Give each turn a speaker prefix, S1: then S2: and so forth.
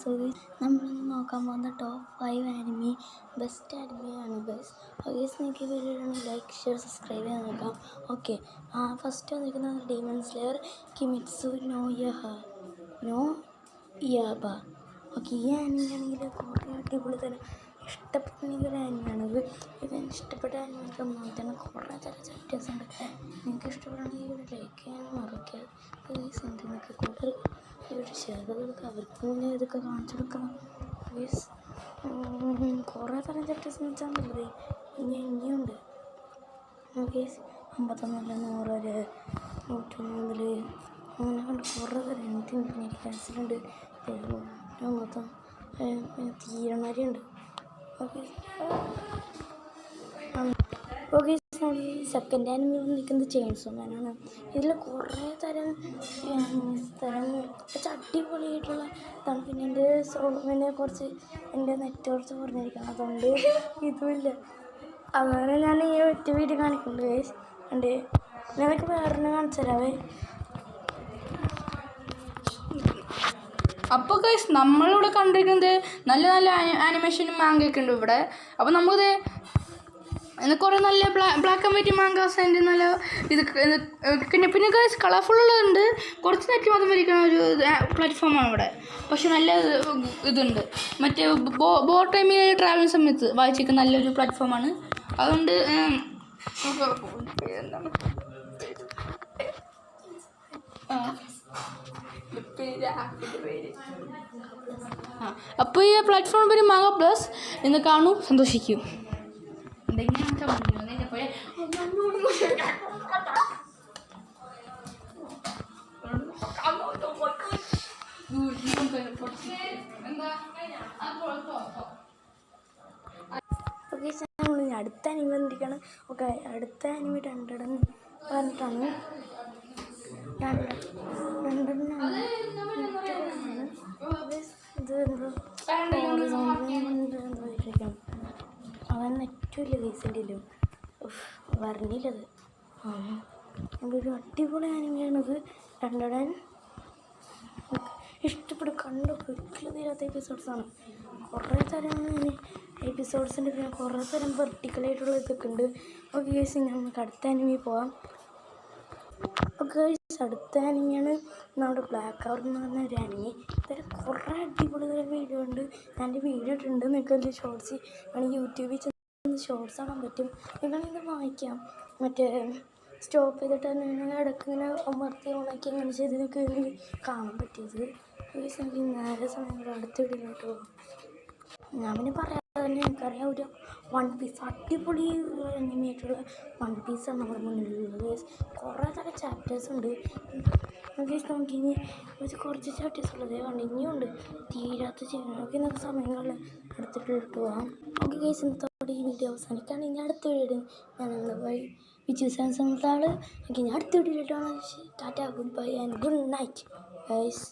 S1: So നമ്മളിന്ന് നോക്കാൻ പോകുന്ന ടോപ്പ് 5 ആനിമി ബെസ്റ്റ് ആനിമയാണ് ഗൈസ്. ഗൈസ് നിങ്ങൾക്ക് ഈ വീഡിയോ ലൈക്ക് ഷെയർ സബ്സ്ക്രൈബ് ചെയ്യാൻ നോക്കാം. ഓക്കെ, ഫസ്റ്റ് വന്നിരിക്കുന്നത് demon slayer Kimetsu no Yaiba. Okay, ഈ ആനിമയാണെങ്കിൽ കുറേ അടിപൊളി തന്നെ ഇഷ്ടപ്പെടുന്ന ഒരു ആനിമയാണിത്. ഇതെനിക്ക് ഇഷ്ടപ്പെട്ട ആനിമയ്ക്ക് ഒന്നും തന്നെ കുറേ തരം ചാപ്റ്റേഴ്സ് ഉണ്ട്. നിങ്ങൾക്ക് ഇഷ്ടപ്പെടുകയാണെങ്കിൽ ഇവിടെ ലൈക്ക് ചെയ്യാൻ മറക്കുക. ഗൈസ് നിങ്ങൾക്ക് കൂടുതൽ ഇവിടെ ഷെയർ കൊടുക്കുക, അവർക്ക് മുന്നേ ഇതൊക്കെ കാണിച്ചു കൊടുക്കണം. ഗൈസ് കുറേ തരം ചാപ്റ്റേഴ്സ് എന്ന് വെച്ചാൽ നല്ലത് ഇനിയുണ്ട്. ഗൈസ് 51 100 വരെ 101 മുതൽ അങ്ങനെ കണ്ട് കുറേ തരം എനിക്ക് പിന്നെ ക്യാൻസലുണ്ട്, മൊത്തം തീരണവരെയുണ്ട്. ഓക്കെ ഓക്കെ സെക്കൻഡ് ആനിമി വന്നിരിക്കുന്നത് ചെയിൻസോ മാനാണ്. ഇതിൽ കുറേ തരം കുറച്ച് അടിപൊളിയായിട്ടുള്ള ഇതാണ്. പിന്നെ എൻ്റെ കുറച്ച് എൻ്റെ നെറ്റ് കുറച്ച് കുറഞ്ഞിരിക്കണം, അതുകൊണ്ട് ഇതുമില്ല. അങ്ങനെ ഞാൻ ഈ ഒറ്റ വീഡിയോ കാണിക്കുന്നുണ്ട് ഗൈസ്. എൻ്റെ ഞാനൊക്കെ വേറെ കാണിച്ചു തരാവേ.
S2: അപ്പോൾ ഗൈസ് നമ്മളിവിടെ കണ്ടിരിക്കുന്നത് നല്ല നല്ല ആനിമേഷനും മാങ്കയൊക്കെ ഉണ്ട് ഇവിടെ. അപ്പോൾ നമുക്കിത് കുറേ നല്ല ബ്ലാക്ക് ആൻഡ് വൈറ്റ് മാങ്കാസ് അതിൻ്റെ നല്ല ഇത് പിന്നെ ഗൈസ് കളർഫുള്ളുള്ളതുണ്ട്. കുറച്ച് നെറ്റ് മാത്രം വരിക്കുന്ന ഒരു പ്ലാറ്റ്ഫോമാണ് ഇവിടെ. പക്ഷെ നല്ല ഇതുണ്ട്. മറ്റേ ബോട്ട് ടൈമിൽ ട്രാവലിംഗ് സമയത്ത് വായിച്ചിരിക്കുന്ന നല്ലൊരു പ്ലാറ്റ്ഫോമാണ്. അതുകൊണ്ട് അപ്പോൾ ഈ പ്ലാറ്റ്ഫോം പേര് മാങ്ങ പ്ലസ് എന്ന് കാണൂ, സന്തോഷിക്കൂ.
S1: അടുത്ത അനിമി വന്നിരിക്കുകയാണ്. ഓക്കെ, അടുത്ത അനിമി 200 പറഞ്ഞിട്ടാണ്. 200 അവൻ ഏറ്റവും വലിയ കേസിൻ്റെയിലും പറഞ്ഞില്ലത്. ഒരു അടിപൊളി ആനിമയാണത്. 200 ഇഷ്ടപ്പെടും, കണ്ടു ഒരിക്കലും തീരാത്ത എപ്പിസോഡ്സാണ്. കുറേ തരം എപ്പിസോഡ്സിൻ്റെ പിന്നെ കുറേ തരം വെർട്ടിക്കലായിട്ടുള്ള ഇതൊക്കെ ഉണ്ട്. ഓക്കെ ഗൈസ്, നമുക്ക് അടുത്ത അനിമി പോവാം. ഓക്കെ ഗൈസ്, അടുത്ത ആനിമയാണ് നമ്മുടെ ബ്ലാക്ക് അവർ എന്ന് പറഞ്ഞ ഒരു ആനിമി. ഇതിൽ കുറേ അടിപൊളി വീഡിയോ ഉണ്ട്. ഞാൻ വീഡിയോ ഇട്ടിട്ടുണ്ട്. നിങ്ങൾക്ക് അതിൽ ഷോർട്സ് വേണമെങ്കിൽ യൂട്യൂബിൽ ചെന്ന് ഷോർട്സ് കാണാൻ പറ്റും. നിങ്ങളിത് വായിക്കാം. മറ്റേ സ്റ്റോപ്പ് ചെയ്തിട്ട് തന്നെ ഇടയ്ക്ക് ഇങ്ങനെ അമർത്തി ഉണക്കി അങ്ങനെ ചെയ്ത് നിങ്ങൾക്ക് കാണാൻ പറ്റിയത്. ഗൈസ് എനിക്ക് നേരെ സമയങ്ങളിൽ അടുത്ത വീഡിയോയിലോട്ട് പോകും. ഞാൻ പിന്നെ പറയാതെ തന്നെ എനിക്കറിയാം, ഒരു വൺ പീസ് അടിപൊളി അനിമയായിട്ടുള്ള വൺ പീസാണ് നമ്മുടെ മുന്നിലുള്ളത്. ഗൈസ് കുറേ തരം ചാപ്റ്റേഴ്സ് ഉണ്ട്. ഗൈസ് നമുക്കിനി കുറച്ച് ചാപ്റ്റേഴ്സ് ഉള്ളത് ഇനിയുണ്ട്, തീരാത്ത ചെയ്യുന്നതൊക്കെ നമുക്ക് സമയങ്ങളിൽ അടുത്തിട്ട് പോകാം. ഓക്കെ ഗൈസ്, ഇന്നത്തോടെ ഈ വീഡിയോ അവസാനിക്കുകയാണ്. ഇനി അടുത്ത വീഡിയോ ഞാൻ നിങ്ങളെ വിജയസാൻസുള്ള ആൾ. ഓക്കെ, ഞാൻ അടുത്ത വീഡിയോയിലോട്ടാണ്. ടാറ്റ, good bye and good night guys.